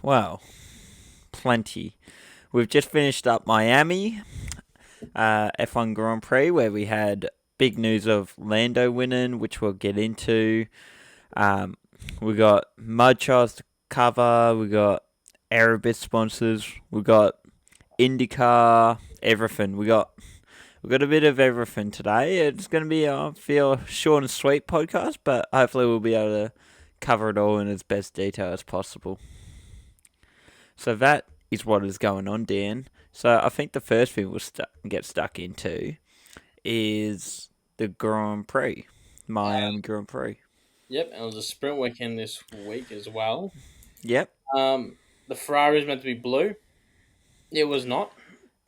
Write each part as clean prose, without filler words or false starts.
Well, plenty. We've just finished up Miami F1 Grand Prix where we had big news of Lando winning, which we'll get into. Um, we got MudTrials to cover. We got Aerobit sponsors. We got IndyCar. Everything. We got a bit of everything today. It's going to be feel a short and sweet podcast, but hopefully we'll be able to cover it all in as best detail as possible. So that is what is going on, Dan. So I think the first thing we'll get stuck into is the Grand Prix, Miami Grand Prix. Yep, and it was a sprint weekend this week as well. Yep, The Ferrari was meant to be blue. It was not.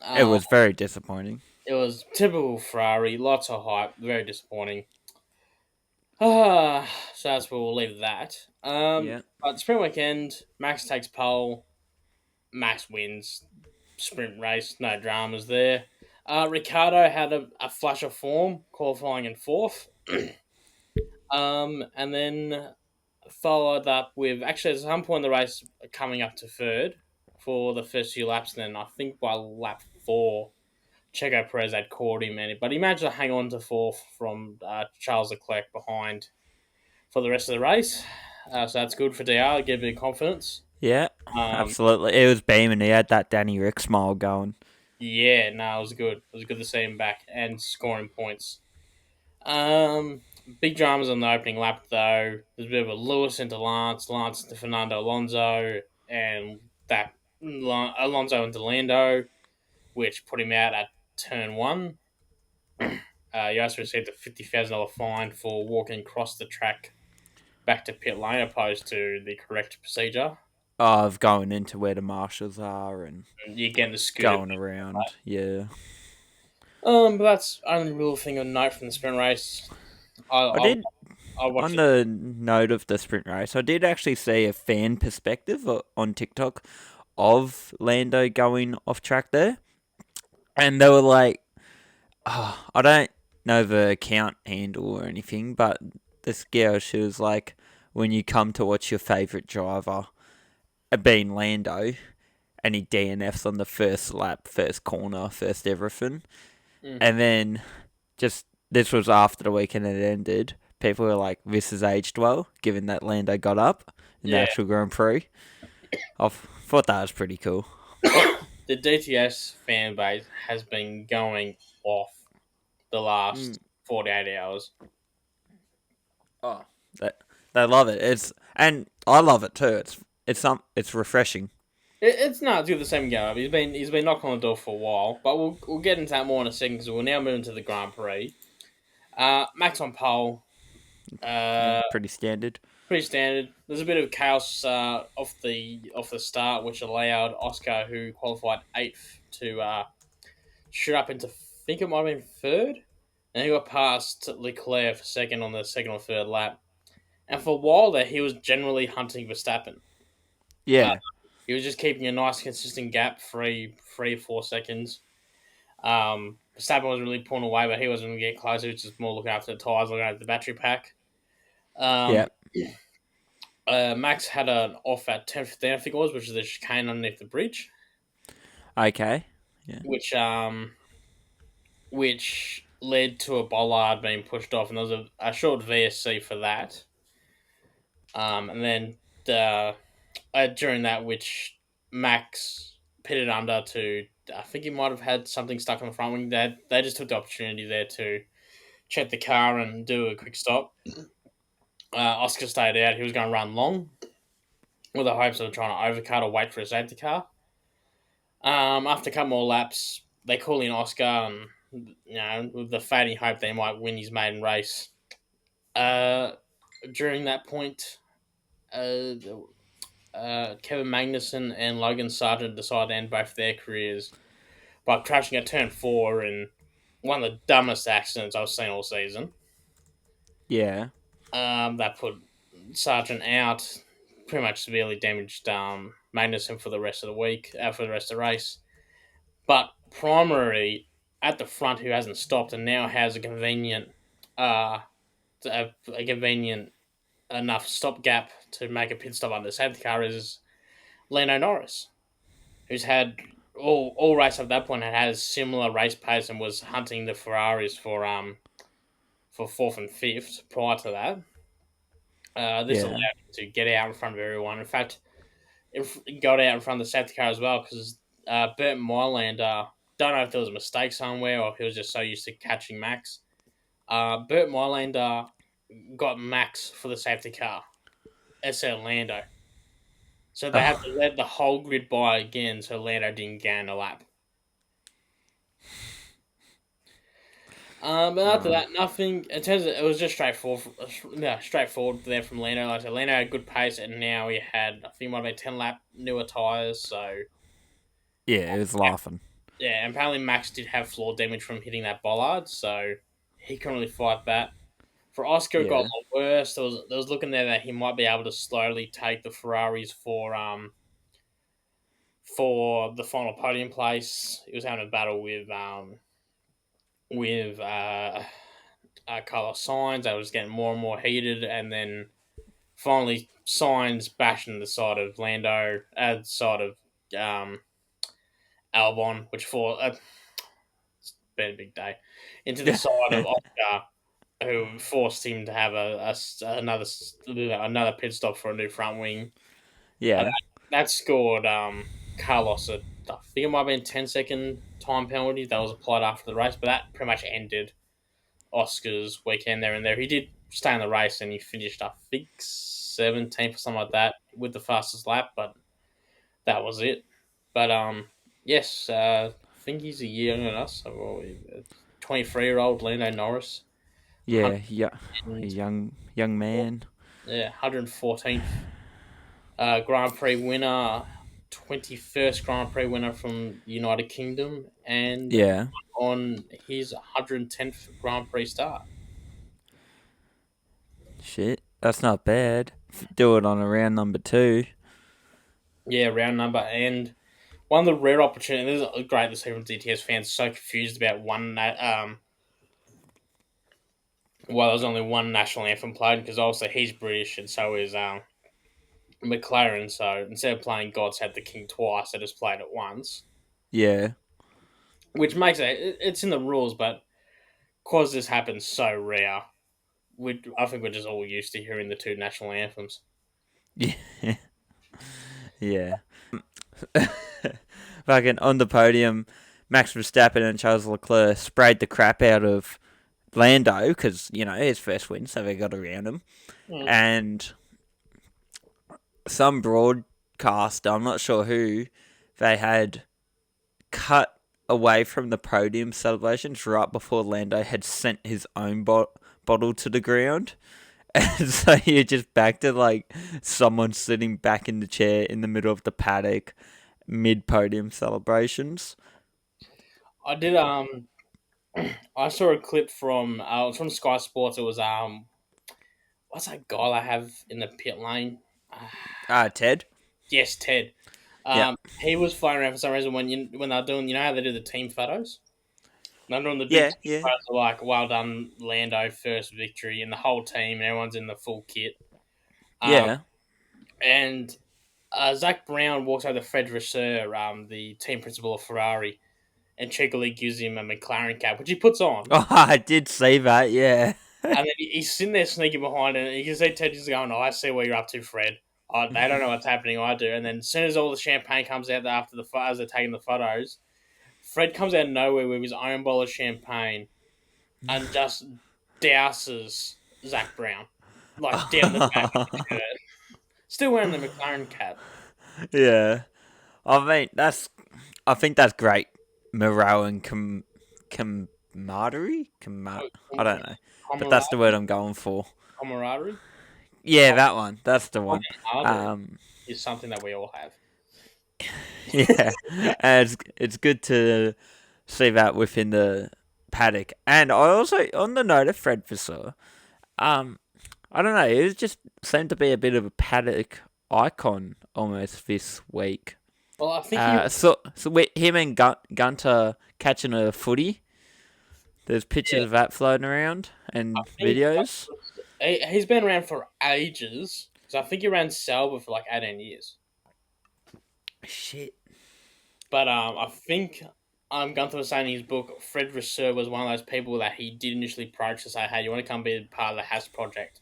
it Uh, was very disappointing. it was typical Ferrari, lots of hype, very disappointing. So that's where we'll leave that. Yeah, But sprint weekend, Max takes pole, Max wins. Sprint race, no dramas there. Ricardo had a flash of form, qualifying in fourth. And then followed up with actually at some point in the race coming up to third for the first few laps. And then I think by lap 4, Checo Perez had caught him, but he managed to hang on to fourth from Charles Leclerc behind for the rest of the race. So that's good for DR, give a bit of confidence. yeah, Um, absolutely. It was beaming. He had that Danny Rick smile going. yeah, no, it was good. It was good to see him back and scoring points. Um, Big dramas on the opening lap though. There's a bit of a Lewis into Lance, Lance into Fernando Alonso, and that Alonso into Lando, which put him out at turn 1. He also received a $50,000 fine for walking across the track back to pit lane opposed to the correct procedure. Of going into where the marshals are and And you're getting the scooter. going around. Yeah, But that's only real thing of note from the sprint race. I, I I, did. I watched On it. the note of the sprint race, I did actually see a fan perspective on TikTok of Lando going off track there, and they were like, I don't know the account handle or anything, but this girl, she was like, when you come to watch your favourite driver, being Lando, and he DNFs on the first lap, first corner, first everything, Mm. and then just this was after the weekend had ended. People were like, "This has aged well," given that Lando got up in the Yeah. actual Grand Prix. I thought that was pretty cool. The DTS fan base has been going off the Mm. last 48 hours. Oh, they love it. And I love it too. It's refreshing. It's not do the same go. He's been knocking on the door for a while, but we'll get into that more in a second because we'll now move into the Grand Prix. Max on pole, Yeah, uh, pretty standard. pretty standard. There's a bit of chaos off the start, which allowed Oscar, who qualified 8th, to shoot up into I think it might have been third, and he got past Leclerc for second on the second or third lap. And for a while there, he was generally hunting Verstappen. Uh, Yeah, he was just keeping a nice, consistent gap, 3 4 seconds. Verstappen wasn't really pulling away, but he wasn't going to get closer. He was just more looking after the tyres, looking after the battery pack. yeah. Um, Max had an off at 10:15, I think it was, which is the chicane underneath the bridge, Okay. Yeah. which led to a bollard being pushed off, and there was a short VSC for that. And then during that, which Max pitted under to, I think he might have had something stuck on the front wing. They just took the opportunity there to check the car and do a quick stop. Oscar stayed out. He was going to run long with the hopes of trying to overcut or wait for a safety car. After a couple more laps, they call in Oscar, and with the fading hope they might win his maiden race. During that point, Kevin Magnussen and Logan Sargent decided to end both their careers by crashing at turn 4 in one of the dumbest accidents I've seen all season. Yeah. That put Sargent out, pretty much severely damaged Magnussen for the rest of the week, for the rest of the race. But primarily at the front, who hasn't stopped and now has a convenient enough stopgap to make a pit stop under the safety car is Lando Norris, who's had all race up that point had a similar race pace and was hunting the Ferraris for fourth and fifth prior to that. This allowed Yeah. him to get out in front of everyone. In fact, it got out in front of the safety car as well because Burt Mylander, don't know if there was a mistake somewhere or if he was just so used to catching Max. Burt Mylander got Max for the safety car. SL Lando. So they have Oh, to let the whole grid by again so Lando didn't gain a lap. But after oh. that, nothing. In terms of, it was just straightforward. Yeah, straightforward there from Lando. Like I said, Lando had good pace, and now he had I think it might have been 10 lap newer tires. So Yeah, it was laughing. yeah, and apparently Max did have floor damage from hitting that bollard, so he couldn't really fight that. For Oscar, it got a Yeah. lot worse. There was looking there that he might be able to slowly take the Ferraris for the final podium place. He was having a battle with Carlos Sainz. That was getting more and more heated, and then finally Sainz bashing the side of Lando, side of um, Albon, which for it's been a big day, into the side of Oscar, who forced him to have another pit stop for a new front wing. Uh, Yeah. that scored Carlos I think it might have been 10-second time penalty that was applied after the race, but that pretty much ended Oscar's weekend there and there. He did stay in the race and he finished, I think, 17th or something like that with the fastest lap, but that was it. But yes, I think he's a year younger than us. So 23-year-old Lando Norris, Yeah. Yeah. A 100, young man. yeah, 114th Grand Prix winner, 21st Grand Prix winner from the United Kingdom, and Yeah. on his 110th Grand Prix start. Shit. That's not bad. Do it on a round number two. Yeah, round number. And one of the rare opportunities, this is great to see from DTS fans so confused about why there's only one national anthem played, because also he's British and so is McLaren. So instead of playing God Save the King twice, they just played it once, Yeah. which makes it's in the rules, but because this happens so rare, I think we're just all used to hearing the two national anthems. Yeah. Yeah. Fucking on the podium, Max Verstappen and Charles Leclerc sprayed the crap out of Lando because, his first win, so they got around him. Mm. And some broadcaster, I'm not sure who, they had cut away from the podium celebrations right before Lando had sent his own bottle to the ground. And so you're just back to like someone sitting back in the chair in the middle of the paddock mid podium celebrations. I did I saw a clip from Sky Sports. It was what's that guy I have in the pit lane? Ted? Yes, Ted. Yep. He was flying around for some reason when they're doing, how they do the team photos. And they're doing the big Yeah, team yeah. photos, like well done Lando, first victory, and the whole team, and everyone's in the full kit. Um, Yeah. and Zach Brown walks over to Fred Vasseur, the team principal of Ferrari, and cheekily gives him a McLaren cap, which he puts on. Oh, I did see that, yeah. And then he's sitting there sneaking behind it. And you can see Ted just going, "Oh, I see what you're up to, Fred. Oh, they don't know what's happening. I do." And then as soon as all the champagne comes out after as they're taking the photos, Fred comes out of nowhere with his own bottle of champagne and just douses Zach Brown like down the back of the shirt. Still wearing the McLaren cap. Yeah. I think that's great morale and camaraderie? I don't know. But that's the word I'm going for. Camaraderie. Yeah, that one. That's the one. Camaraderie Um, is something that we all have. yeah. And it's good to see that within the paddock. And I also, on the note of Fred Vasseur, um, I don't know, it just seemed to be a bit of a paddock icon almost this week. Well, I think he. So with him and Gunter catching a footy, there's pictures Yeah, of that floating around and I think videos. he's been around for ages. So I think he ran Sauber for like 18 years. Shit. But I think Gunther was saying in his book, Fred Vasseur was one of those people that he did initially approach to say, "Hey, you want to come be part of the Haas project?"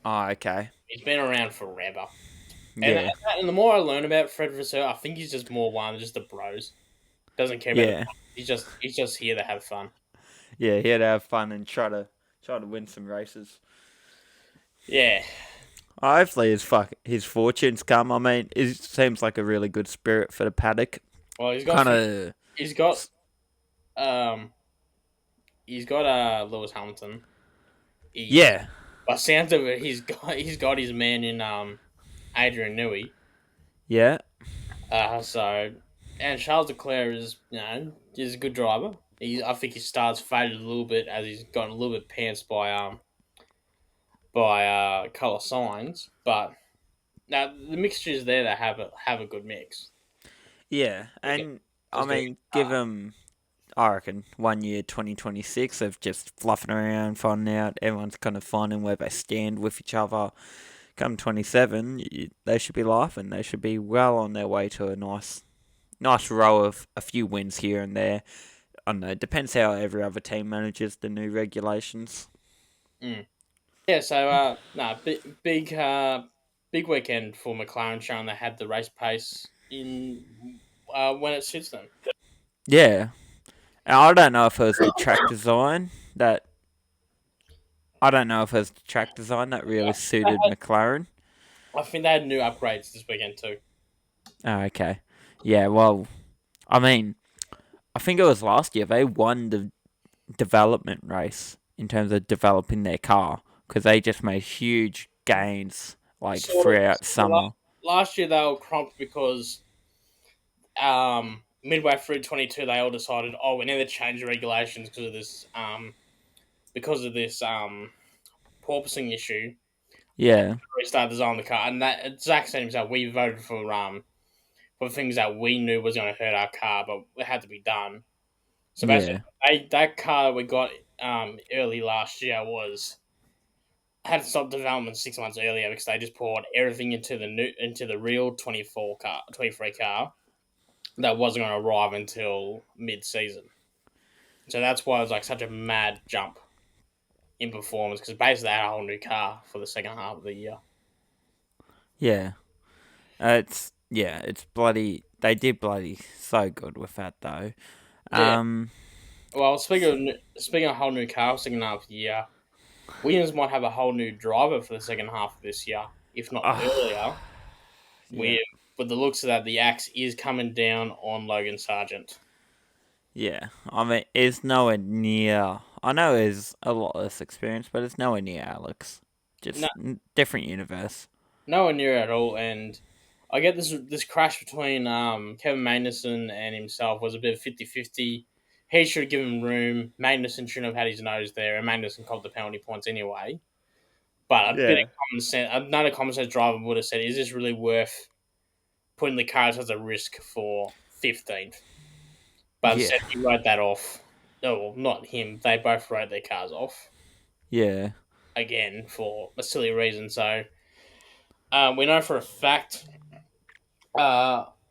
Oh, okay. He's been around forever, and Yeah. and the more I learn about Fred Vasseur, I think he's just more one, just the bros. Doesn't care about the. Yeah. He's just here to have fun. Yeah, he had to have fun and try to win some races. Yeah. Hopefully his fortunes come. I mean, it seems like a really good spirit for the paddock. Well, he's got Kind of. he's got um he's got Lewis Hamilton. He Yeah. by sounds of it, he's got his man in Adrian Newey. Yeah. So and Charles Leclerc is a good driver. I think his start's faded a little bit as he's gotten a little bit pantsed by Carlos Sainz, but now the mixture is there to have a good mix. Yeah. They get And I just get a mean, good give car. him. I reckon 1 year, 2026 of just fluffing around, finding out. Everyone's kind of finding where they stand with each other. Come 27, they should be laughing. They should be well on their way to a nice row of a few wins here and there. I don't know. Depends how every other team manages the new regulations. Mm. Yeah, so no, big weekend for McLaren, showing they had the race pace in when it suits them. Yeah. And I don't know if it was the track design that. I don't know if it was the track design that really suited McLaren. I think they had new upgrades this weekend too. Oh, okay. Yeah, well, I mean, I think it was last year they won the development race in terms of developing their car because they just made huge gains like throughout So summer. last year they were crumped because midway through 22 they all decided, oh, we need to change the regulations because of this porpoising issue. Yeah, Restart design the car, and that Zach said himself, we voted for things that we knew was going to hurt our car, but it had to be done. So basically, yeah, that car we got early last year was had to stop development 6 months earlier because they just poured everything into the real 23 car that wasn't going to arrive until mid season. So that's why it was like such a mad jump in performance because basically they had a whole new car for the second half of the year. yeah. It's bloody. They did bloody so good with that though. Yeah. Um, Well, speaking of whole new car second half of the year, Williams might have a whole new driver for the second half of this year, if not ah, earlier. yeah, With the looks of that, the axe is coming down on Logan Sargent. yeah. I mean, it's nowhere near. I know it's a lot less experience, but it's nowhere near Alex. No, Just different universe. nowhere near at all. And I get this crash between Kevin Magnussen and himself was a bit of 50-50. He should have given room. Magnussen shouldn't have had his nose there, and Magnussen caught the penalty points anyway. But a bit of Yeah, common sense, another common sense driver would have said, "Is this really worth putting the cars as a risk for 15th?" But yeah, instead, he wrote that off. No, well, not him. They both wrote their cars off yeah, again for a silly reason. So we know for a fact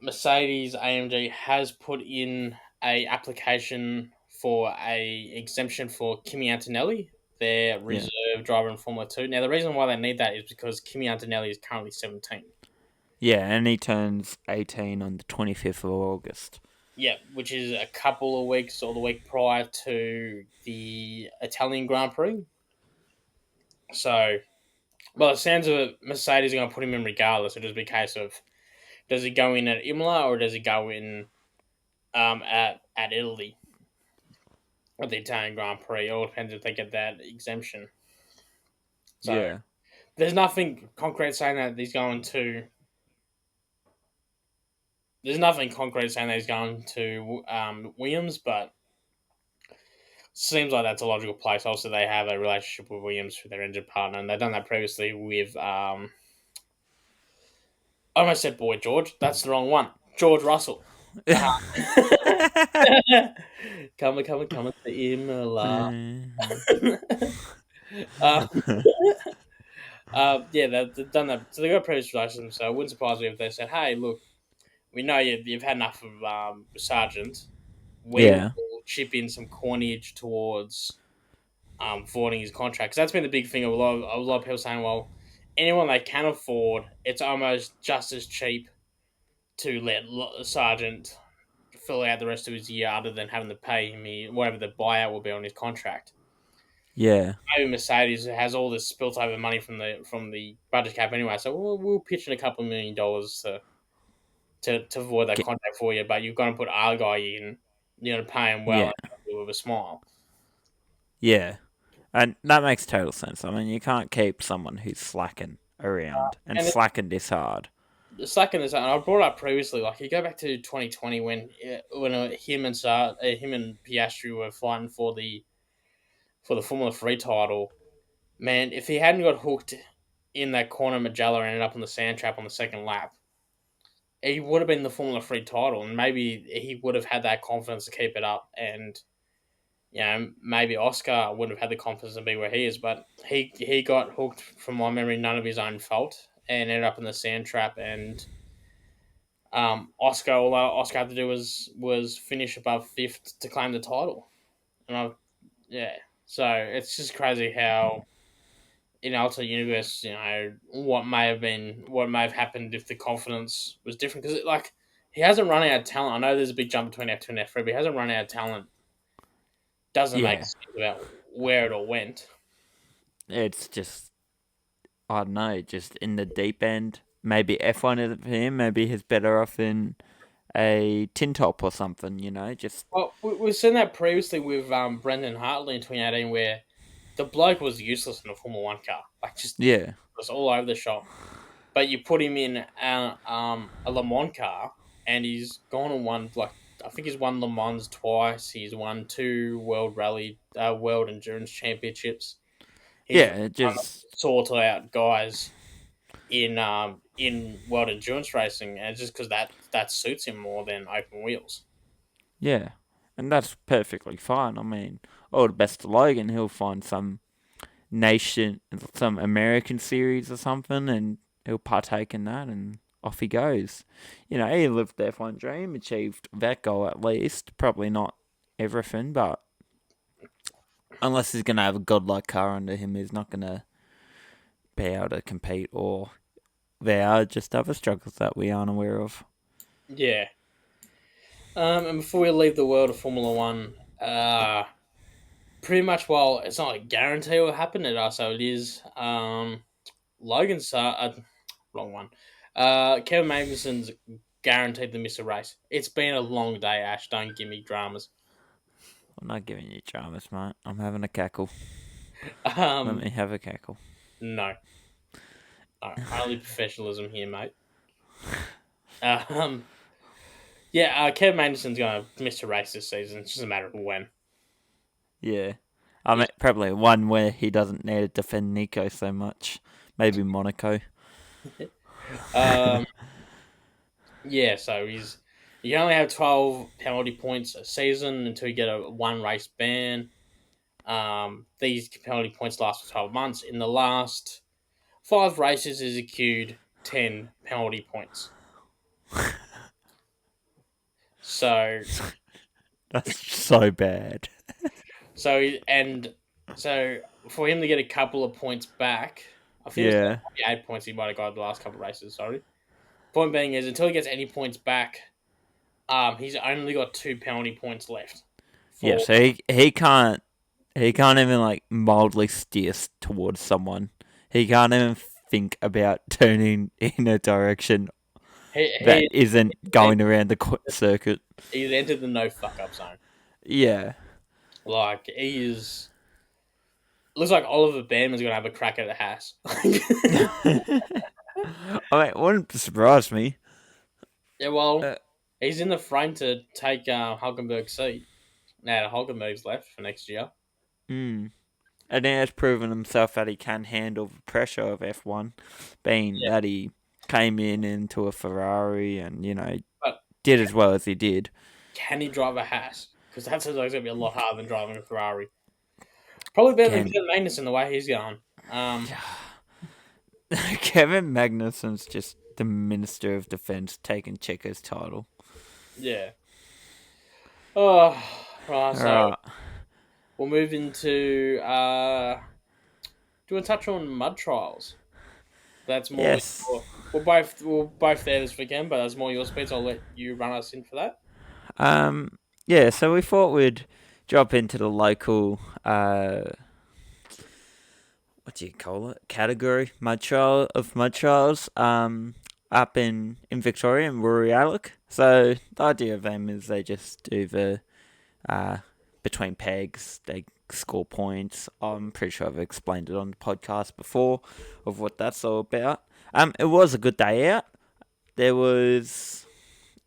Mercedes AMG has put in a application for a exemption for Kimi Antonelli, their yeah, reserve driver in Formula 2. Now, the reason why they need that is because Kimi Antonelli is currently 17. yeah. And he turns 18 on the 25th of August. Yeah, which is a couple of weeks or the week prior to the Italian Grand Prix. So, well, it sounds of it, Mercedes are going to put him in regardless. It'll just be a case of does he go in at Imola or does he go in at Italy at the Italian Grand Prix? It all depends if they get that exemption. So, Yeah, there's nothing concrete saying that he's going to. There's nothing concrete saying that he's going to Williams, but seems like that's a logical place. Also, they have a relationship with Williams for their engine partner, and they've done that previously with. I almost said Boy George. That's the wrong one. George Russell. Uh, coming to Imola. uh, yeah, they've done that. So they got previous relations. So it wouldn't surprise me if they said, "Hey, look." we know you've had enough of Sargent. We Yeah, will chip in some coinage towards voiding his contract. 'Cause that's been the big thing of a lot of people saying, well, anyone they can afford, it's almost just as cheap to let Sargent fill out the rest of his year, other than having to pay him whatever the buyout will be on his contract. yeah, Maybe Mercedes has all this spilt over money from the budget cap anyway, so we'll pitch in a couple $1 million to avoid that Ge- contract for you, but you've got to put our guy in, pay him well yeah, and do it with a smile. yeah. And that makes total sense. I mean, you can't keep someone who's slacking around and And slacking this hard. the second is, and I brought up previously, like you go back to 2020 when him and Piastri were fighting for the Formula 3 title. Man, if he hadn't got hooked in that corner, Magellan ended up on the sand trap on the second lap, he would have been the Formula 3 title, and maybe he would have had that confidence to keep it up. And maybe Oscar wouldn't have had the confidence to be where he is, but he got hooked from my memory, none of his own fault, and ended up in the sand trap. And Oscar, all Oscar had to do was finish above fifth to claim the title. And yeah, so it's just crazy how in alternate universe, what may have happened if the confidence was different, because like he hasn't run out of talent. I know there's a big jump between F2 and F3, but he hasn't run out of talent. Doesn't make Yeah, sense about where it all went. it's just, I don't know, just in the deep end. Maybe F1 isn't for him. Maybe he's better off in a tin top or something, just, Well, we've seen that previously with Brendan Hartley in 2018, where the bloke was useless in a Formula One car, like just yeah. was all over the shop. But you put him in a Le Mans car, and he's gone and won, like, I think he's won Le Mans twice. He's won two World Endurance Championships. He's Yeah, it one of just, the sorted out guys in World Endurance racing, and it's just because that suits him more than open wheels. yeah. And that's perfectly fine. I mean, all the best to Logan. He'll find some American series or something, and he'll partake in that, and off he goes. He lived the F1 dream, achieved that goal at least. Probably not everything, but unless he's going to have a godlike car under him, he's not going to be able to compete, or there are just other struggles that we aren't aware of. Yeah. And before we leave the world of Formula One, pretty much, while it's not a guarantee it will happen, it is. Logan wrong one. Kevin Magnussen's guaranteed to miss a race. It's been a long day, Ash. Don't give me dramas. I'm not giving you dramas, mate. I'm having a cackle. Let Um, me have a cackle. no, no, only professionalism here, mate. Um, yeah, Kevin Magnussen's gonna miss a race this season. It's just a matter of when. Yeah. I mean, probably one where he doesn't need to defend Nico so much. Maybe Monaco. Um, yeah, so you can only have 12 penalty points a season until you get a one race ban. These penalty points last for 12 months. In the last 5 races, he's accrued 10 penalty points. So, That's so bad. so and so for him to get a couple of points back, I think it was Yeah. like 8 points he might have got the last couple of races. Sorry. Point being is, until he gets any points back, he's only got 2 penalty points left. Yeah, For so he can't even like mildly steer towards someone. He can't even think about turning in a direction that he isn't going around the circuit. he's entered the no fuck up zone. Yeah. Like, he is. Looks like Oliver Behrman's gonna have a crack at the Haas. I mean, it wouldn't surprise me. Yeah, well, Uh, he's in the frame to take Hulkenberg's seat. Now Hulkenberg's left for next year. mm. And he has proven himself that he can handle the pressure of F1, being Yeah, that he came into a Ferrari and, but did as well as he did. can he drive a Haas? Because that sounds like it's gonna be a lot harder than driving a Ferrari. Probably better than Can Kevin Magnussen the way he's going. Kevin Magnussen's just the Minister of Defence taking Checo's title. Yeah. Oh, right. All So right. we'll move into. Do you want to touch on MudTrials? That's more Yes. your. We're both there this weekend, but that's more your speed. So I'll let you run us in for that. Um. Yeah. So we thought we'd drop into the local. What do you call it? Category mud trials. Up in Victoria in Woorollook. So the idea of them is they just do the uh between pegs. They score points. I'm pretty sure I've explained it on the podcast before of what that's all about. It was a good day out. There was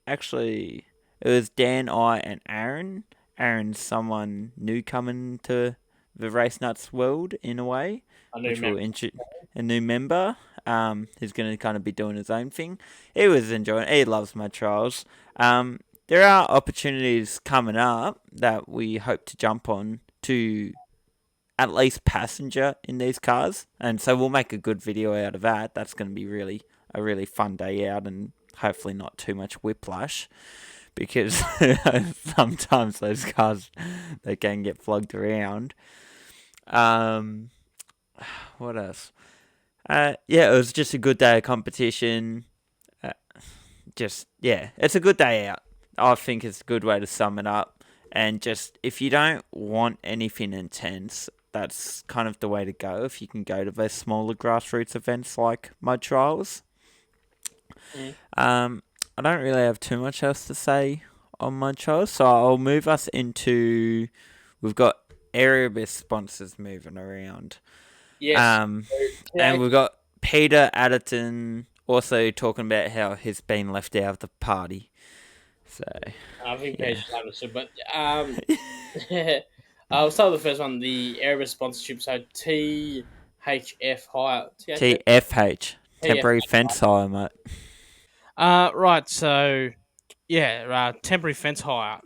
actually it was Dan, I, and Aaron. Aaron's someone new coming to the RaceNuts world in a way, I knew which member. will a new member. Who's going to kind of be doing his own thing. He was enjoying. He loves my trials. There are opportunities coming up that we hope to jump on to at least passenger in these cars, and so we'll make a good video out of that. That's going to be a really fun day out, and hopefully not too much whiplash because sometimes those cars they can get flogged around. Um, what else? Yeah, it was just a good day of competition. Uh, it's a good day out. I think it's a good way to sum it up. And just if you don't want anything intense, that's kind of the way to go. If you can go to those smaller grassroots events like Mud Trials. Mm. I don't really have too much else to say on Mud Trials, so I'll move us into. We've got area based sponsors moving around. Yes. Um, Yeah, and we've got Peter Adderton also talking about how he's been left out of the party. So, I think yeah. Paige understood, but I'll start with the first one. The Airbus sponsorship. So THF hire. THF. TFH. TF. Temporary fence hire, mate. Right. So yeah, temporary fence hire.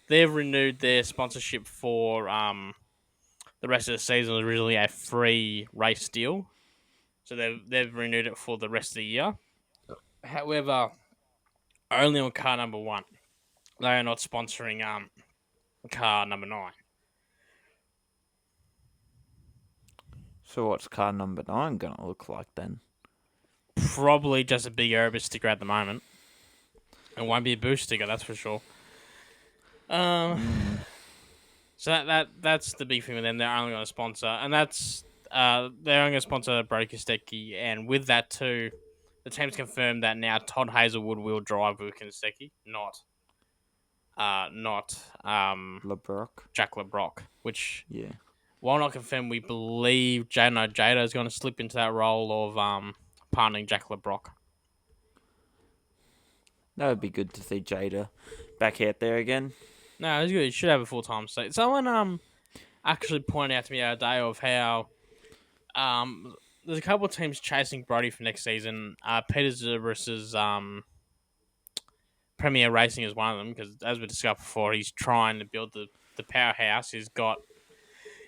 They've renewed their sponsorship for the rest of the season. It was originally a free race deal, so they've renewed it for the rest of the year. However, only on car number 1. They are not sponsoring car number 9. So what's car number 9 going to look like then? Probably just a big Airbus sticker at the moment. It won't be a boost sticker, that's for sure. So that's the big thing with them. They're only going to sponsor, and that's they're only going to sponsor Brody Kostecki, and with that too, the team's confirmed that now Todd Hazelwood will drive with Kostecki, not LeBrock. Jack LeBrock. Which, Yeah. while not confirmed, we believe Jada is going to slip into that role of partnering Jack LeBrock. That would be good to see Jada back out there again. No, it's good. He should have a full time seat. Someone actually pointed out to me the other day of how there's a couple of teams chasing Brody for next season. Peter Zerberus's Premier Racing is one of them because, as we discussed before, he's trying to build the powerhouse. He's got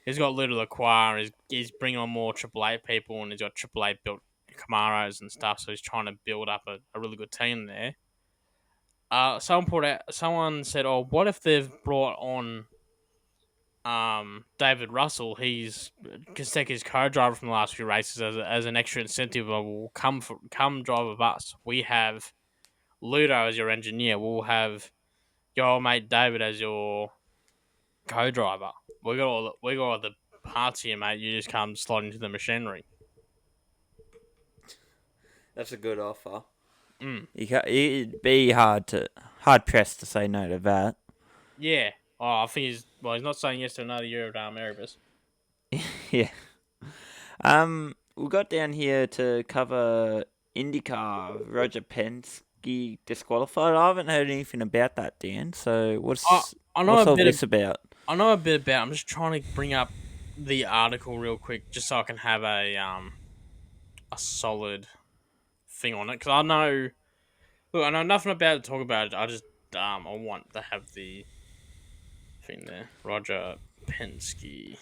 Little Acquire. He's bringing on more Triple A people, and he's got Triple A built Camaros and stuff. So he's trying to build up a really good team there. Someone said, "Oh, what if they've brought on David Russell? He's Kostecki's co-driver from the last few races as an extra incentive. Will come drive with us. We have Ludo as your engineer. We'll have your old mate David as your co-driver. We got all the parts here, mate. You just come slot into the machinery." That's a good offer. Mm. It'd be hard pressed to say no to that. Yeah. Oh, I think he's not saying yes to another year of Erebus. Yeah. We got down here to cover IndyCar. Roger Penske disqualified. I haven't heard anything about that, Dan. So I know what's a all bit. this about? I know a bit about. I'm just trying to bring up the article real quick, just so I can have a solid thing on it. Because I know nothing about it to talk about it. I just I want to have the thing there. Roger Penske.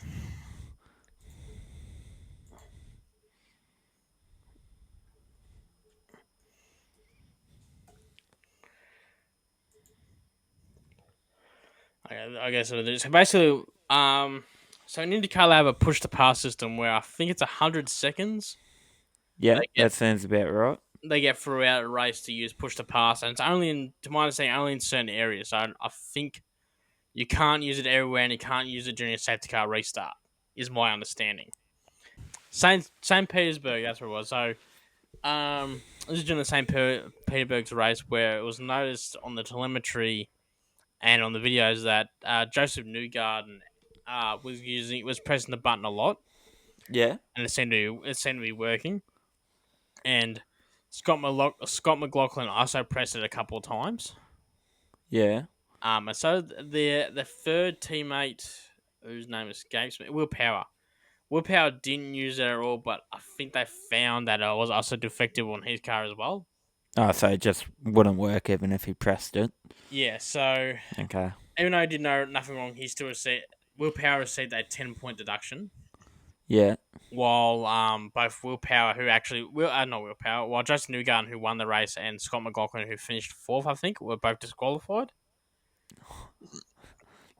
I guess it is. So basically, so in IndyCar they have a push to pass system where I think it's 100 seconds Yeah, they get that sounds about right. throughout a race to use push to pass, and it's only in, to my understanding, only in certain areas. So I think you can't use it everywhere, and you can't use it during a safety car restart. Is my understanding. Saint Petersburg, that's where it was. So this is during the Petersburg's race where it was noticed on the telemetry and on the videos that Joseph Newgarden was pressing the button a lot, Yeah, and it seemed to be working. And Scott McLaughlin also pressed it a couple of times. yeah. And so the third teammate, whose name escapes me, Will Power. Will Power didn't use it at all, but I think they found that it was also defective on his car as well. Oh, so it just wouldn't work even if he pressed it. Yeah, so Okay. even though he did nothing wrong, he still received Will Power received a 10-point deduction. Yeah, While both Will Power, who actually not Will Power, while Justin Newgarden, who won the race, and Scott McLaughlin, who finished fourth, I think, were both disqualified.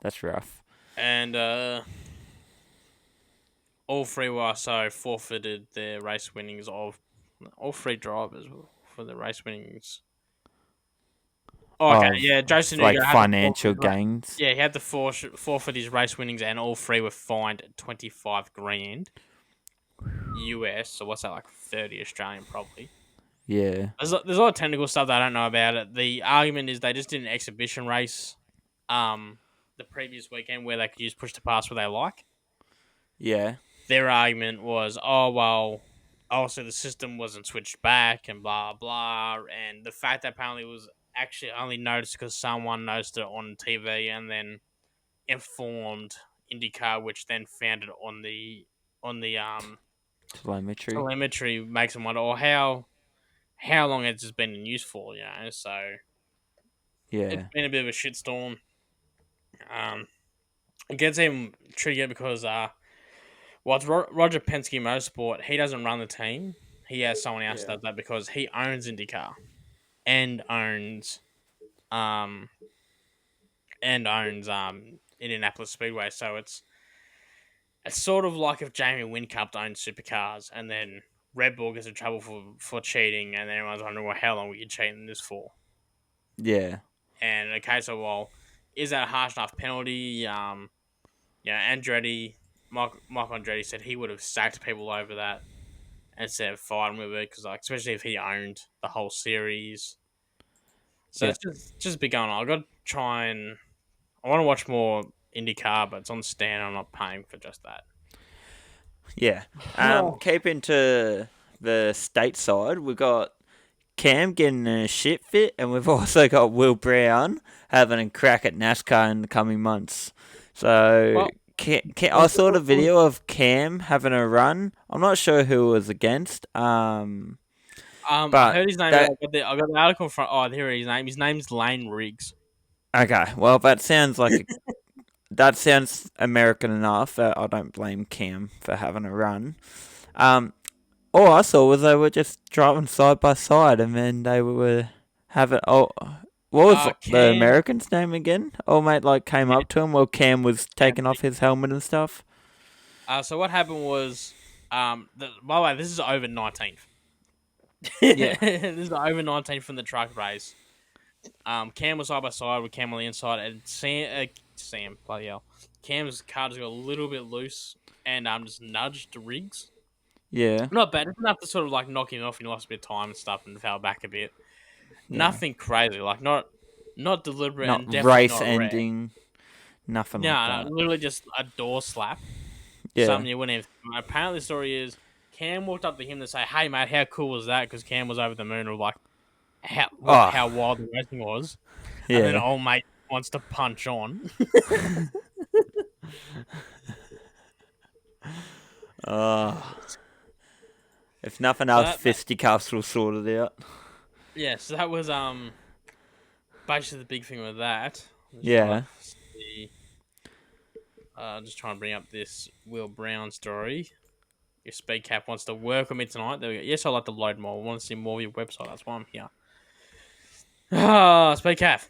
that's rough. And all three were also forfeited their race winnings of all three drivers for the race winnings. Oh, okay, Of yeah, Jason like Newgarden had to financial gains. yeah, he had to forfeit his race winnings, and all three were fined 25 grand US. So what's that, like 30 Australian, probably. Yeah, There's a lot of technical stuff that I don't know about it. The argument is they just did an exhibition race, the previous weekend where they could use push to pass where they like. yeah, Their argument was, oh well, also the system wasn't switched back and blah blah, and the fact that apparently it was actually only noticed because someone noticed it on TV and then informed IndyCar, which then found it on the telemetry. telemetry, makes them wonder, oh, how long has this been in use for? You know, so it's Yeah, been a bit of a shitstorm. Um, it gets even trickier because well, it's Roger Penske Motorsport. He doesn't run the team. He has someone else yeah, that does that because he owns IndyCar and owns um Indianapolis Speedway. So it's sort of like if Jamie Whincup owned supercars and then Red Bull gets in trouble for cheating, and then everyone's wondering, well, how long were you cheating this for? yeah, And in a case of, well, is that a harsh enough penalty? Andretti, Mike Andretti said he would have sacked people over that instead of fighting with it because, like, especially if he owned the whole series. So yeah, it's just been going on. I got to try and I want to watch more IndyCar, but it's on stand. I'm not paying for just that. yeah. Keeping to the stateside, we've got Cam getting a shit fit, and we've also got Will Brown having a crack at NASCAR in the coming months. So Well, I saw the video of Cam having a run. I'm not sure who it was against. I But heard his name. that I got the article from. Oh, here is his name. His name's Lane Riggs. okay. Well, that sounds American enough. I don't blame Cam for having a run. All I saw was they were just driving side by side, and then they were having. Oh, what was the Cam. American's name again? Old mate came Yeah, up to him while Cam was taking off his helmet and stuff. So what happened was, by the way, this is over 19th. Yeah, This is over 19th from the truck race. Cam was side by side with Cam on the inside, and Sam, bloody hell, Cam's car just got a little bit loose and just nudged Riggs. yeah, Not bad. It's enough to sort of like knock him off. He lost a bit of time and stuff, and fell back a bit. yeah. Nothing crazy, like not deliberate Not and definitely race not rare. ending, nothing like No, that. literally just a door slap. Yeah. Something you wouldn't have. Apparently, the story is Cam walked up to him to say, "Hey, mate, how cool was that?" Because Cam was over the moon of like how Oh, wild the racing was, and then yeah. old mate wants to punch on. Oh, if nothing So else, fisticuffs will sort it out. so that was basically the big thing with that. I'm just trying Yeah. to see, just trying to bring up this Will Brown story. Your speed cap wants to work with me tonight. There we go. Yes, I'd like to load more. I want to see more of your website. That's why I'm here. Speed cap.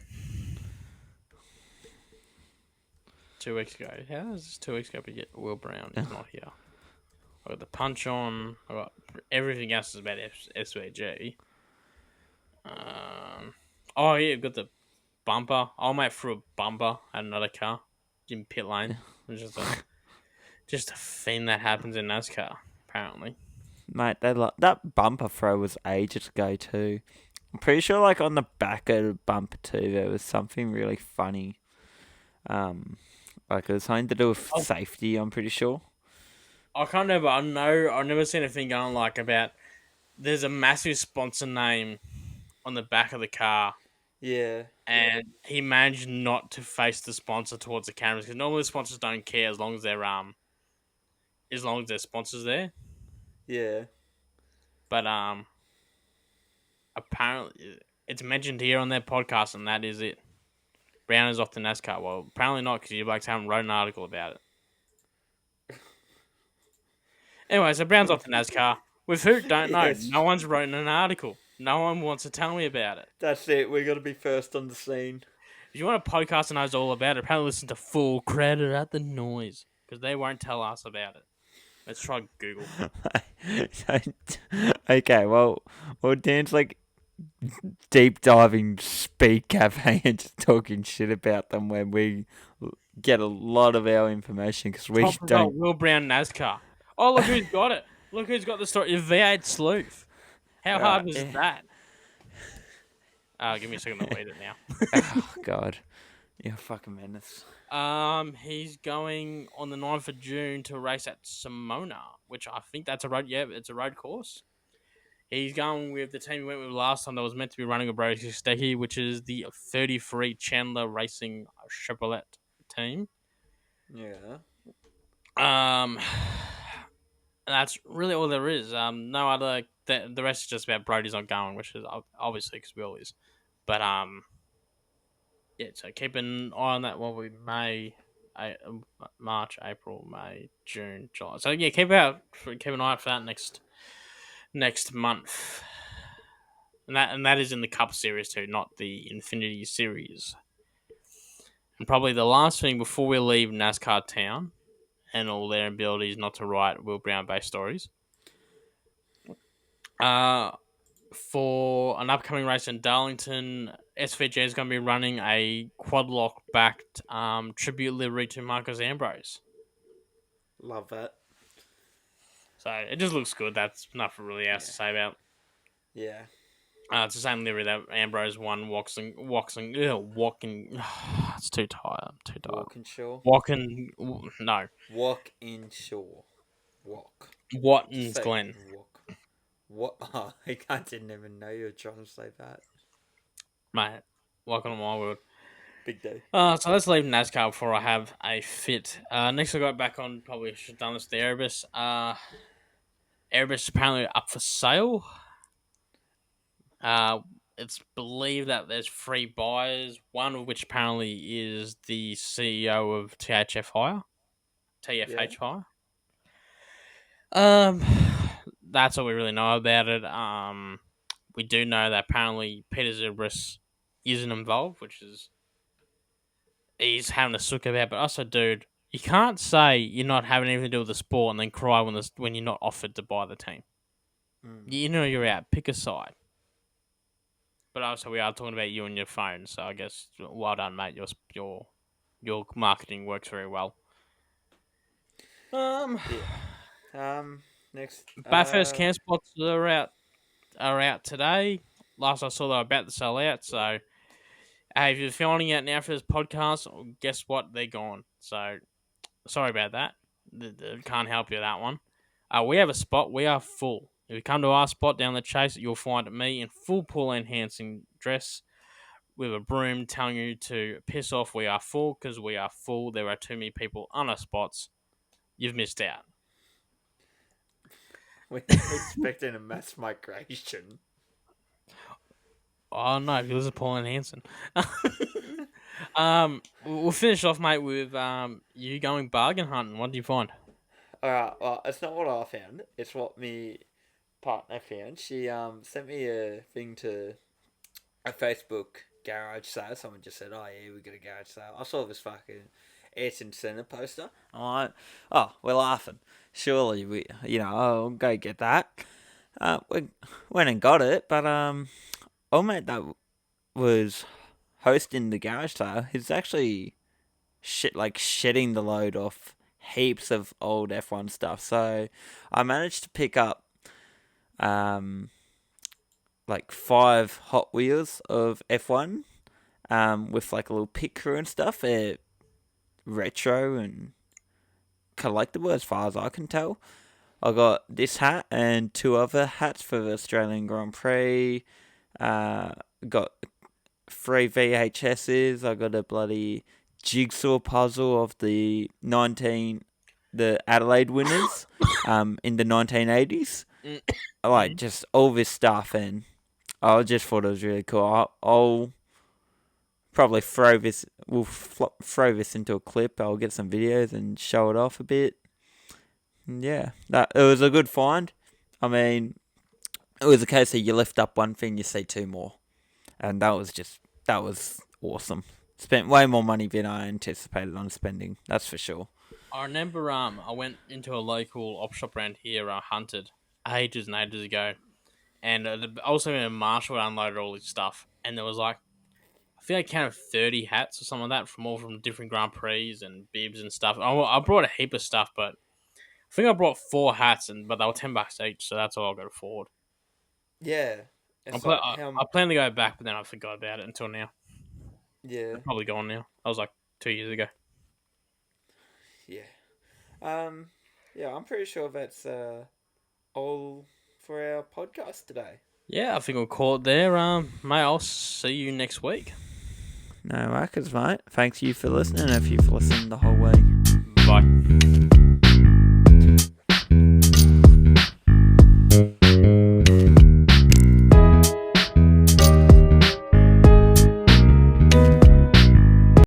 2 weeks ago. How is this 2 weeks ago? But yet Will Brown is not here. I got the punch on. I got everything else is about SVG. Oh yeah, got the bumper. I'll make through a bumper at another car in pit lane. It's just a thing that happens in NASCAR, apparently. Mate, that bumper throw was ages ago too. I'm pretty sure, like on the back of the bumper too, there was something really funny. Like it was something to do with Oh, safety. I'm pretty sure. I can't remember. I know I've never seen a thing going like about. There's a massive sponsor name on the back of the car, Yeah, and he managed not to face the sponsor towards the cameras because normally sponsors don't care as long as their sponsors there. yeah. But apparently it's mentioned here on their podcast, and that is it. Brown is off the NASCAR. Well, apparently not because you blokes haven't wrote an article about it. Anyway, so Brown's off the NASCAR. With who? Don't know. Yes, No one's written an article. No one wants to tell me about it. that's it. We got to be first on the scene. If you want a podcast that knows all about it, apparently listen to Full Credit at the Noise because they won't tell us about it. Let's try Google. Okay, well, Dan's like deep diving Speed Cafe and just talking shit about them when we get a lot of our information because we Top result, don't. Will Brown NASCAR. Oh, look who's got it. Look who's got the story. V8 Sleuth. How hard was that? Give me a second to read it now. Oh God, you're a fucking menace. He's going on the 9th of June to race at Simona, which I think that's a road. Yeah, it's a road course. He's going with the team he went with last time that was meant to be running a Brody Kostecki, which is the 33 Chandler Racing Chevrolet team. Yeah. And that's really all there is. No other. The rest is just about Brody's not going, which is obviously because we always. But yeah. So keep an eye on that. What we March, April, May, June, July. So yeah, keep an eye out for that next month. And that is in the Cup Series too, not the Infinity Series. And probably the last thing before we leave NASCAR town and all their abilities not to write Will Brown based stories. For an upcoming race in Darlington, SVG is going to be running a quad lock backed tribute livery to Marcos Ambrose. Love that. So it just looks good. That's nothing really else to say about. Yeah. It's the same livery that Ambrose won. Walking. It's too tired. I'm too tired. Walkinshaw. No. Walk in shore. Walk. Watkins Glen. Walk. What? Oh, I didn't even know you were trying to say that. Mate, welcome to my world. Big day. So let's leave NASCAR before I have a fit. Next I got back on, probably should have done this, the Erebus. Erebus is apparently up for sale. It's believed that there's 3 buyers, one of which apparently is the CEO of TFH Hire. That's all we really know about it. We do know that apparently Peter Zibris isn't involved, which is he's having a sook about. But also, dude, you can't say you're not having anything to do with the sport and then cry when you're not offered to buy the team. You know you're out. Pick a side. But also, we are talking about you and your phone, so I guess well done, mate. Your marketing works very well. Next. Bathurst camp spots are out today. Last I saw, they were about to sell out. So, hey, if you're finding out now for this podcast, guess what? They're gone. So, sorry about that. Can't help you with that one. We have a spot. We are full. If you come to our spot down the Chase, you'll find me in full pool enhancing dress with a broom telling you to piss off. We are full because we are full. There are too many people on our spots. You've missed out. We're expecting a mass migration. Oh no, because it's Paul and Hanson. We'll finish off, mate, with you going bargain hunting. What did you find? Alright, well, it's not what I found. It's what me partner found. She sent me a thing to a Facebook garage sale. Someone just said, "Oh yeah, we got a garage sale." I saw this fucking Ayrton Senna poster. I'm like, oh, we're laughing. Surely I'll go get that. We went and got it, but old mate that was hosting the garage sale, he's actually shedding the load off heaps of old F1 stuff. So I managed to pick up like 5 Hot Wheels of F1 with like a little pit crew and stuff. They're retro and collectible as far as I can tell. I got this hat and 2 other hats for the Australian Grand Prix. Got 3 VHSs. I got a bloody jigsaw puzzle of the Adelaide winners in the 1980s. Like just all this stuff, and I just thought it was really cool. I'll probably throw this. We'll throw this into a clip. I'll get some videos and show it off a bit. And yeah, it was a good find. I mean, it was a case of you lift up one thing, you see 2 more, and that was awesome. Spent way more money than I anticipated on spending. That's for sure. I remember I went into a local op shop around here, Hunted, ages and ages ago, and also in Marshall unloaded all this stuff, and there was like, I think I counted 30 hats or something like that from different Grand Prix and bibs and stuff. I brought a heap of stuff, but I think I brought 4 hats, but they were $10 each, so that's all I got to afford. Yeah. I plan to go back, but then I forgot about it until now. Yeah. It's probably gone now. That was like 2 years ago. Yeah. Yeah, I'm pretty sure that's all for our podcast today. Yeah, I think we'll call it there. Mate, I'll see you next week. No worries, mate. Thanks you for listening if you've listened the whole way. Bye.